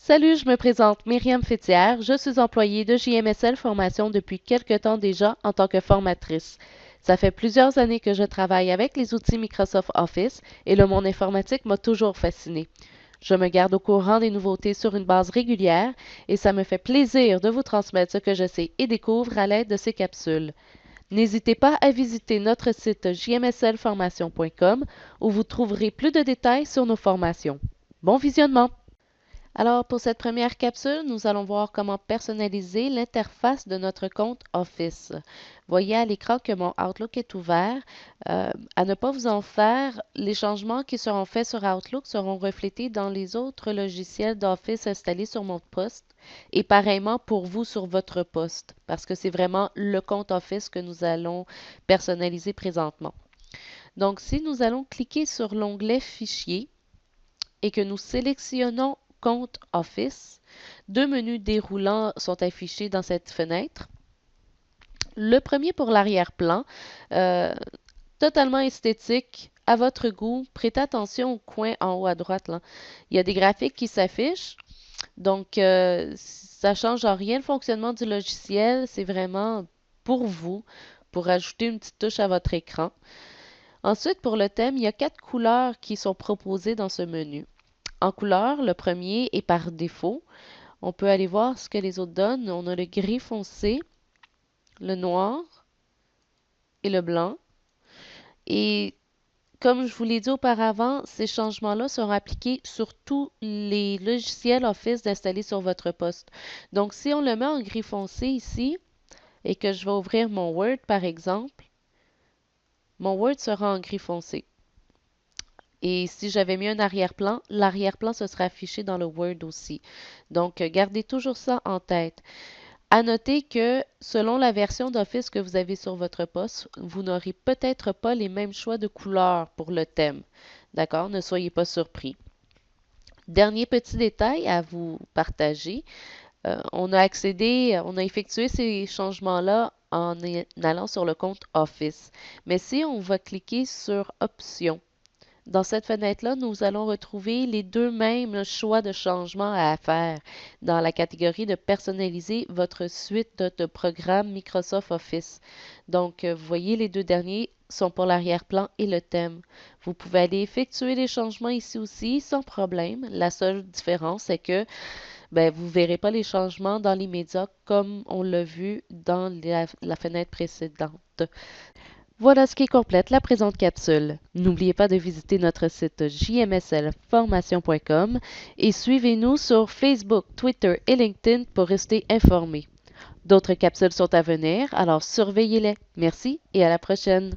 Salut, je me présente Myriam Fétière. Je suis employée de JMSL Formation depuis quelque temps déjà en tant que formatrice. Ça fait plusieurs années que je travaille avec les outils Microsoft Office et le monde informatique m'a toujours fascinée. Je me garde au courant des nouveautés sur une base régulière et ça me fait plaisir de vous transmettre ce que je sais et découvre à l'aide de ces capsules. N'hésitez pas à visiter notre site jmslformation.com où vous trouverez plus de détails sur nos formations. Bon visionnement! Alors, pour cette première capsule, nous allons voir comment personnaliser l'interface de notre compte Office. Voyez à l'écran que mon Outlook est ouvert. À ne pas vous en faire, les changements qui seront faits sur Outlook seront reflétés dans les autres logiciels d'Office installés sur mon poste et pareillement pour vous sur votre poste, parce que c'est vraiment le compte Office que nous allons personnaliser présentement. Donc, si nous allons cliquer sur l'onglet Fichier, et que nous sélectionnons Compte Office, deux menus déroulants sont affichés dans cette fenêtre. Le premier pour l'arrière-plan, euh, totalement esthétique, à votre goût. Prêtez attention au coin en haut à droite, là. Il y a des graphiques qui s'affichent. Donc, ça ne change en rien le fonctionnement du logiciel. C'est vraiment pour vous, pour ajouter une petite touche à votre écran. Ensuite, pour le thème, il y a 4 couleurs qui sont proposées dans ce menu. En couleur, le premier est par défaut. On peut aller voir ce que les autres donnent. On a le gris foncé, le noir et le blanc. Et comme je vous l'ai dit auparavant, ces changements-là seront appliqués sur tous les logiciels Office installés sur votre poste. Donc, si on le met en gris foncé ici et que je vais ouvrir mon Word, par exemple, mon Word sera en gris foncé. Et si j'avais mis un arrière-plan, l'arrière-plan se serait affiché dans le Word aussi. Donc, gardez toujours ça en tête. À noter que selon la version d'Office que vous avez sur votre poste, vous n'aurez peut-être pas les mêmes choix de couleurs pour le thème. D'accord? Ne soyez pas surpris. Dernier petit détail à vous partager. On a effectué ces changements-là en allant sur le compte Office. Mais si on va cliquer sur Options, dans cette fenêtre-là, nous allons retrouver les deux mêmes choix de changement à faire dans la catégorie de personnaliser votre suite de programmes Microsoft Office. Donc, vous voyez, les deux derniers sont pour l'arrière-plan et le thème. Vous pouvez aller effectuer les changements ici aussi sans problème. La seule différence est que vous ne verrez pas les changements dans l'immédiat comme on l'a vu dans la fenêtre précédente. Voilà ce qui complète la présente capsule. N'oubliez pas de visiter notre site jmslformation.com et suivez-nous sur Facebook, Twitter et LinkedIn pour rester informés. D'autres capsules sont à venir, alors surveillez-les. Merci et à la prochaine.